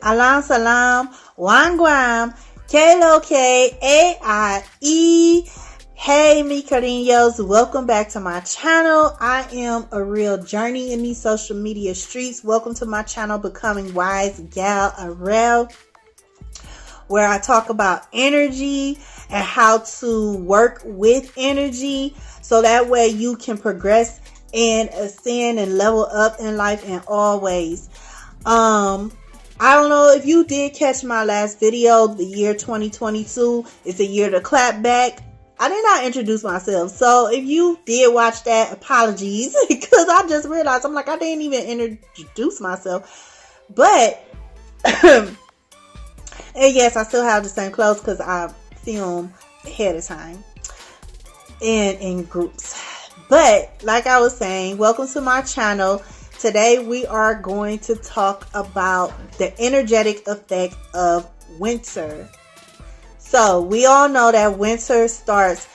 Alam Salam, Wangwam, Kalo K, A-I-E. Hey, mi cariños, welcome back to my channel. I am a real journey in these social media streets. Welcome to my channel, Becoming Wise Gal Arel, where I talk about energy and how to work with energy so that way you can progress and ascend and level up in life in all ways. I don't know if you did catch my last video. The year 2022 is a year to clap back. I did not introduce myself, so if you did watch that, apologies, because I just realized I didn't even introduce myself. But and yes, I still have the same clothes because I film ahead of time and in groups. But like I was saying, welcome to my channel. Today we are going to talk about the energetic effect of winter. So we all know that winter starts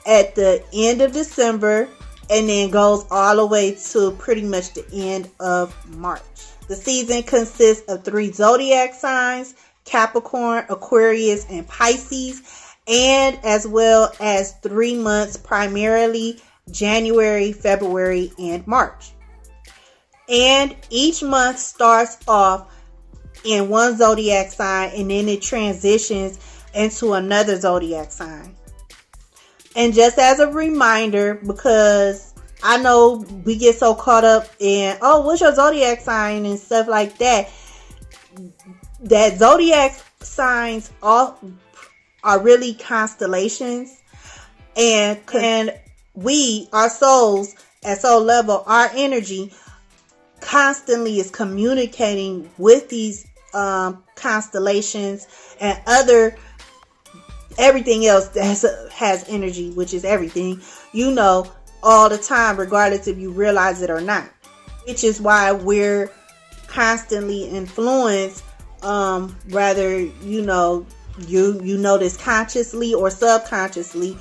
at the end of December and then goes all the way to pretty much the end of March. The season consists of 3 zodiac signs: Capricorn, Aquarius, and Pisces, and as well as 3 months, primarily January, February, and March. And each month starts off in one zodiac sign and then it transitions into another zodiac sign. And just as a reminder, because I know we get so caught up in, oh, what's your zodiac sign and stuff like that, that zodiac signs are really constellations, and we, our souls at soul level, our energy constantly is communicating with these constellations and everything else that has energy, which is everything, all the time, regardless if you realize it or not. Which is why we're constantly influenced, whether you notice consciously or subconsciously,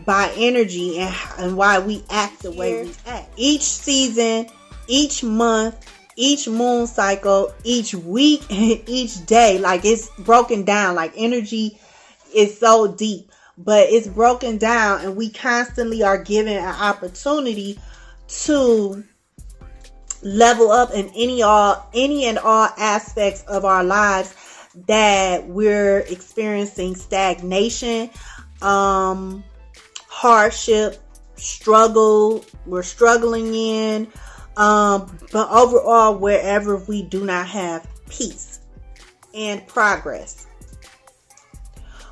by energy and why we act the way we act. Each season, each month, each moon cycle, each week, and each day, it's broken down. Energy is so deep, but it's broken down, and we constantly are given an opportunity to level up in any and all aspects of our lives that we're experiencing stagnation, hardship, struggle, we're struggling in, but overall, wherever we do not have peace and progress,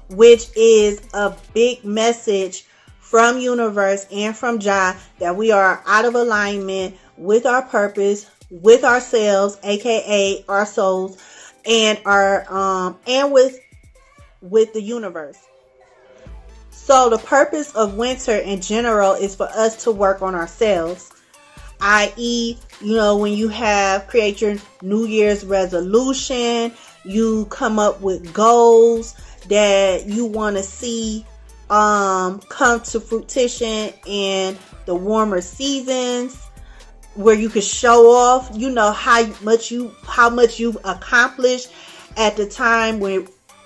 which is a big message from universe and from Jah, that we are out of alignment with our purpose, with ourselves, aka our souls, and our and with the universe. So the purpose of winter in general is for us to work on ourselves, i.e., when you create your New Year's resolution, you come up with goals that you want to see come to fruition in the warmer seasons, where you can show off how much you've accomplished at the time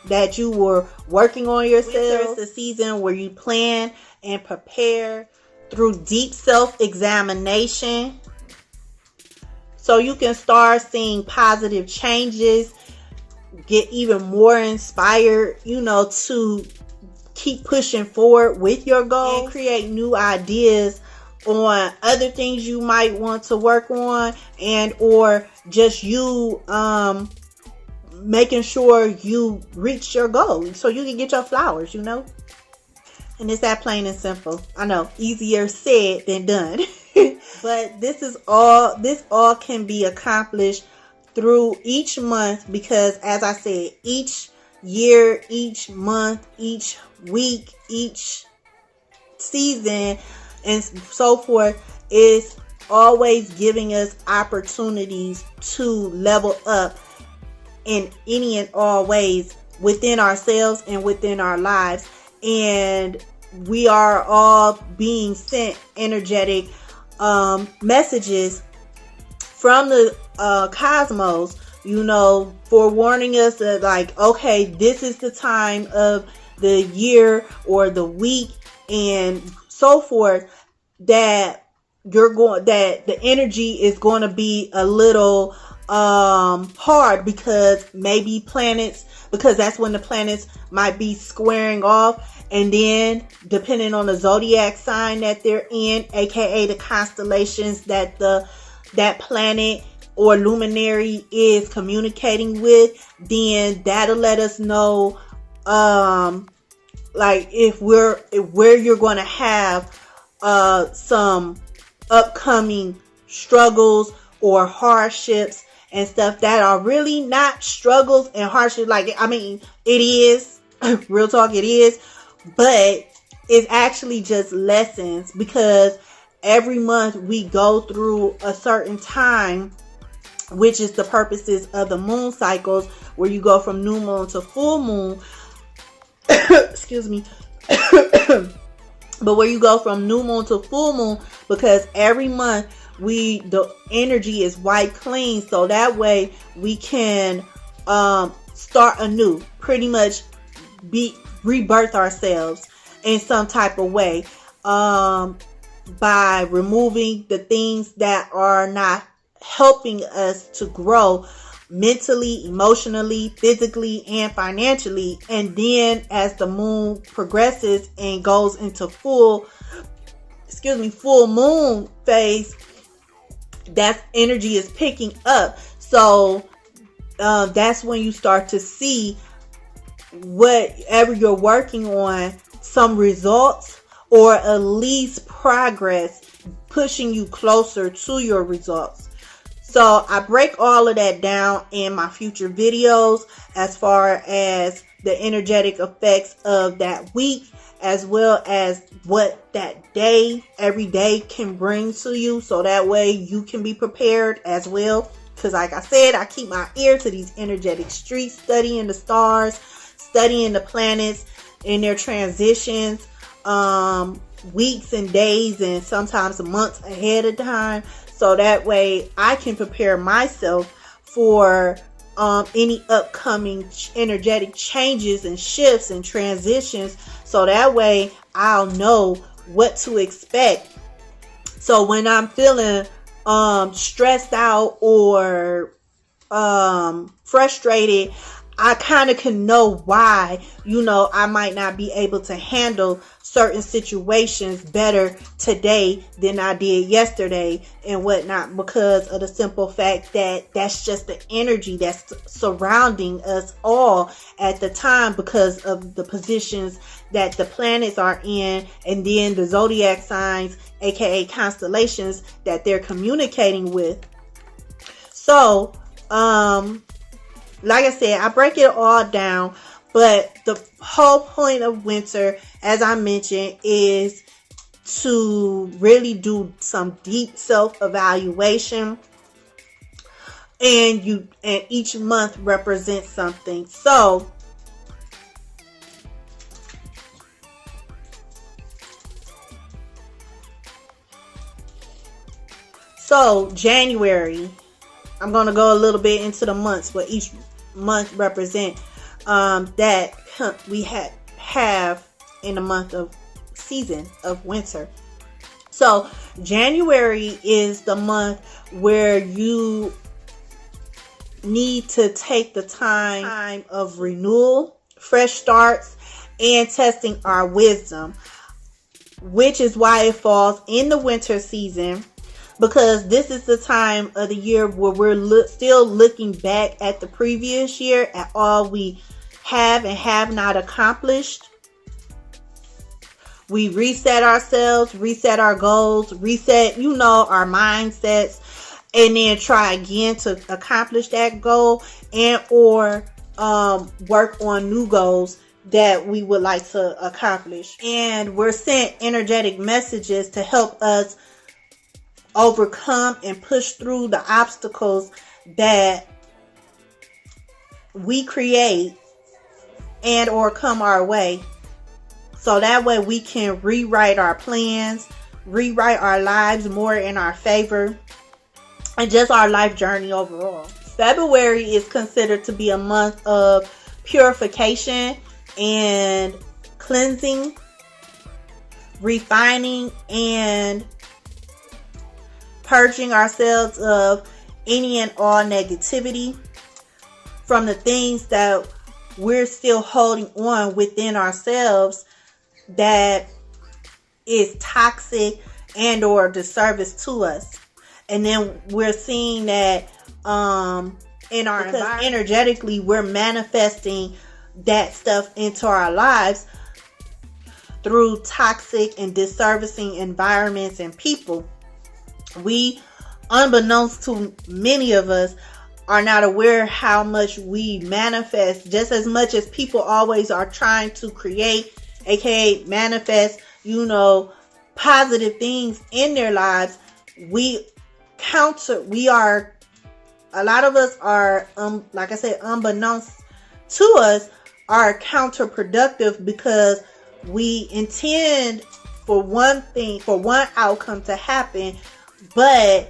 that you were working on yourself. Winter is the season where you plan and prepare through deep self-examination, so you can start seeing positive changes, get even more inspired, to keep pushing forward with your goals, and create new ideas on other things you might want to work on, and or just you making sure you reach your goal so you can get your flowers, And it's that plain and simple. I know, easier said than done. But this all can be accomplished through each month, because as I said, each year, each month, each week, each season, and so forth, is always giving us opportunities to level up in any and all ways within ourselves and within our lives. And we are all being sent energetic messages from the cosmos forewarning us that, like, okay, this is the time of the year or the week and so forth, that that the energy is going to be a little hard, because that's when the planets might be squaring off. And then depending on the zodiac sign that they're in, aka the constellations that that planet or luminary is communicating with, then that'll let us know like if where you're going to have some upcoming struggles or hardships and stuff that are really not struggles and hardships. Like, I mean, it is real talk, it is, but it's actually just lessons, because every month we go through a certain time, which is the purposes of the moon cycles, where you go from new moon to full moon. Excuse me. But where you go from new moon to full moon, because every month the energy is wiped clean, so that way we can start anew, pretty much rebirth ourselves in some type of way, by removing the things that are not helping us to grow mentally, emotionally, physically, and financially. And then as the moon progresses and goes into full moon phase, that energy is picking up. So that's when you start to see whatever you're working on, some results, or at least progress, pushing you closer to your results. So I break all of that down in my future videos, as far as the energetic effects of that week, as well as what that day, every day, can bring to you. So that way you can be prepared as well. Because like I said, I keep my ear to these energetic streets, studying the stars, studying the planets in their transitions, weeks and days and sometimes months ahead of time. So that way I can prepare myself for any upcoming energetic changes and shifts and transitions. So that way I'll know what to expect. So when I'm feeling stressed out or frustrated, I kind of can know why, I might not be able to handle certain situations better today than I did yesterday and whatnot, because of the simple fact that that's just the energy that's surrounding us all at the time, because of the positions that the planets are in, and then the zodiac signs, aka constellations, that they're communicating with. So, like I said, I break it all down, but the whole point of winter, as I mentioned, is to really do some deep self-evaluation, and each month represents something. So January, I'm going to go a little bit into the months, what each month represent, that we have in the month of season of winter. So January is the month where you need to take the time of renewal, fresh starts, and testing our wisdom, which is why it falls in the winter season, because this is the time of the year where we're still looking back at the previous year, at all we have and have not accomplished. We reset ourselves, reset our goals, reset, our mindsets, and then try again to accomplish that goal, and or work on new goals that we would like to accomplish. And we're sent energetic messages to help us overcome and push through the obstacles that we create and or come our way, so that way we can rewrite our plans, rewrite our lives more in our favor, and just our life journey overall. February is considered to be a month of purification and cleansing, refining, and purging ourselves of any and all negativity from the things that we're still holding on within ourselves that is toxic and or disservice to us. And then we're seeing that in our environment, energetically, we're manifesting that stuff into our lives through toxic and disservicing environments and people. We, unbeknownst to many of us, are not aware how much we manifest, just as much as people always are trying to create, aka manifest, positive things in their lives. A lot of us are, like I said, unbeknownst to us, are counterproductive because we intend for one outcome to happen, but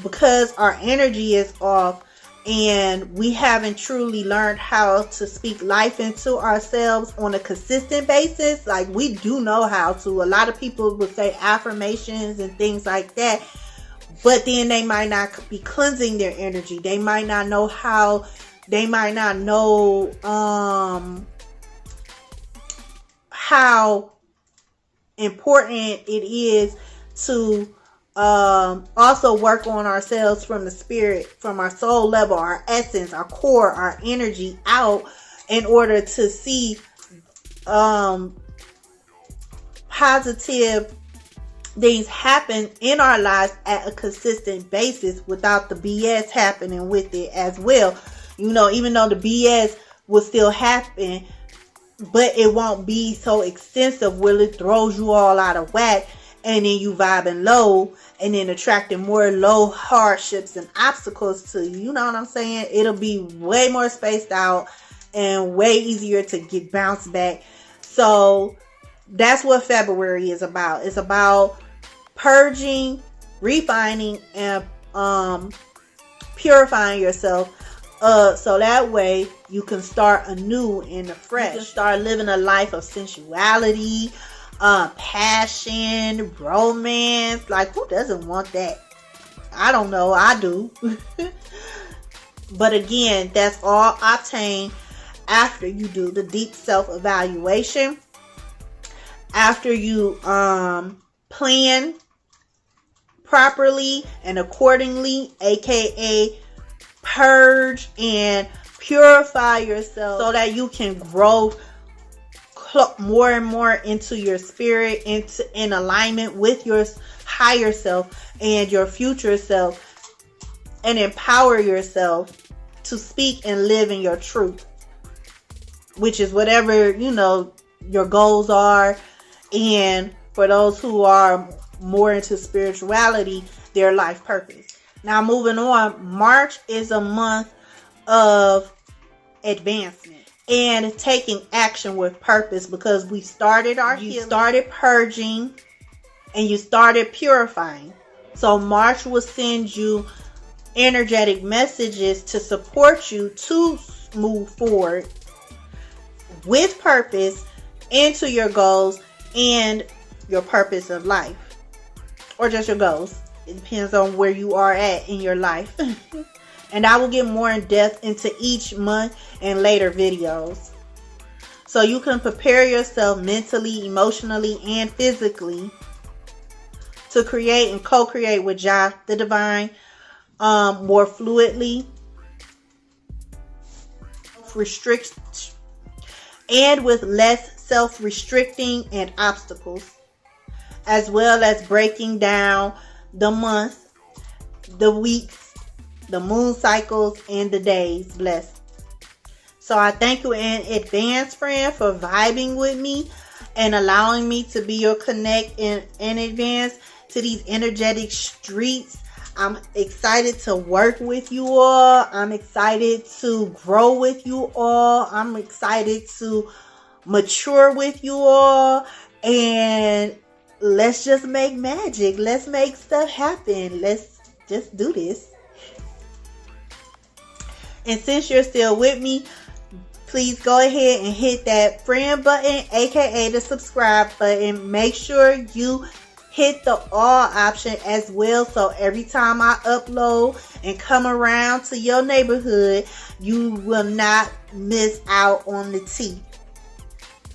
because our energy is off and we haven't truly learned how to speak life into ourselves on a consistent basis, like we do know how to. A lot of people would say affirmations and things like that, but then they might not be cleansing their energy. They might not know how. They might not know how important it is to also work on ourselves from the spirit, from our soul level, our essence, our core, our energy out, in order to see positive things happen in our lives at a consistent basis without the BS happening with it as well. Even though the BS will still happen, but it won't be so extensive where it throws you all out of whack and then you vibing low and then attracting more low hardships and obstacles to you. You know what I'm saying? It'll be way more spaced out and way easier to get bounced back. So that's what February is about. It's about purging, refining, and purifying yourself, so that way you can start anew and afresh. You can start living a life of sensuality, passion, romance. Like, who doesn't want that? I don't know, I do. But again, that's all obtained after you do the deep self-evaluation, after you plan properly and accordingly, aka purge and purify yourself so that you can grow more and more into your spirit, in alignment with your higher self and your future self, and empower yourself to speak and live in your truth, which is whatever your goals are. And for those who are more into spirituality, their life purpose. Now, moving on, March is a month of advancement and taking action with purpose, because we started you started purging and you started purifying. So March will send you energetic messages to support you to move forward with purpose into your goals and your purpose of life, or just your goals. It depends on where you are at in your life. And I will get more in depth into each month in later videos, so you can prepare yourself mentally, emotionally, and physically to create and co-create with Jah, the divine, more fluidly, and with less self-restricting and obstacles, as well as breaking down the months, the weeks, the moon cycles, and the days. Blessed. So I thank you in advance, friend, for vibing with me and allowing me to be your connect in advance to these energetic streets. I'm excited to work with you all. I'm excited to grow with you all. I'm excited to mature with you all. And let's just make magic. Let's make stuff happen. Let's just do this. And since you're still with me, please go ahead and hit that friend button, aka the subscribe button. Make sure you hit the all option as well, so every time I upload and come around to your neighborhood, you will not miss out on the tea.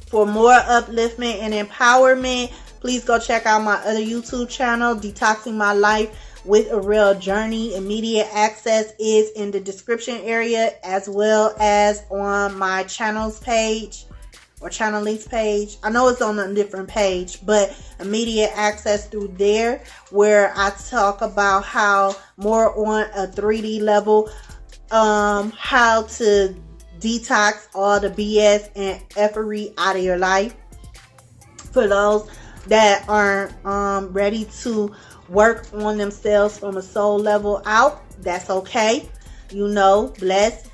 For more upliftment and empowerment, please go check out my other YouTube channel, Detoxing My Life with a Real Journey. Immediate access is in the description area, as well as on my channels page or channel links page. I know it's on a different page, but immediate access through there, where I talk about how more on a 3D level, how to detox all the BS and effery out of your life. For those that aren't ready to work on themselves from a soul level out, that's okay. You know, blessed.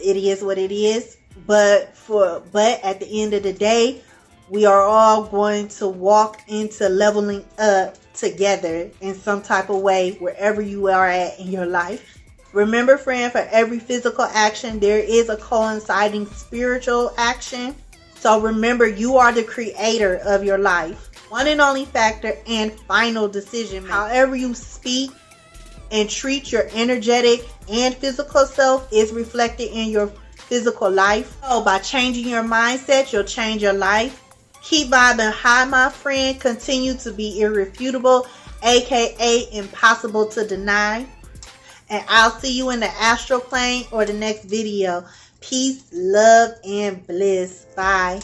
It is what it is. But at the end of the day, we are all going to walk into leveling up together in some type of way, wherever you are at in your life. Remember, friend, for every physical action, there is a coinciding spiritual action. So remember, you are the creator of your life. One and only factor and final decision. However you speak and treat your energetic and physical self is reflected in your physical life. So by changing your mindset, you'll change your life. Keep vibing high, my friend. Continue to be irrefutable, aka impossible to deny. And I'll see you in the astral plane or the next video. Peace, love, and bliss. Bye.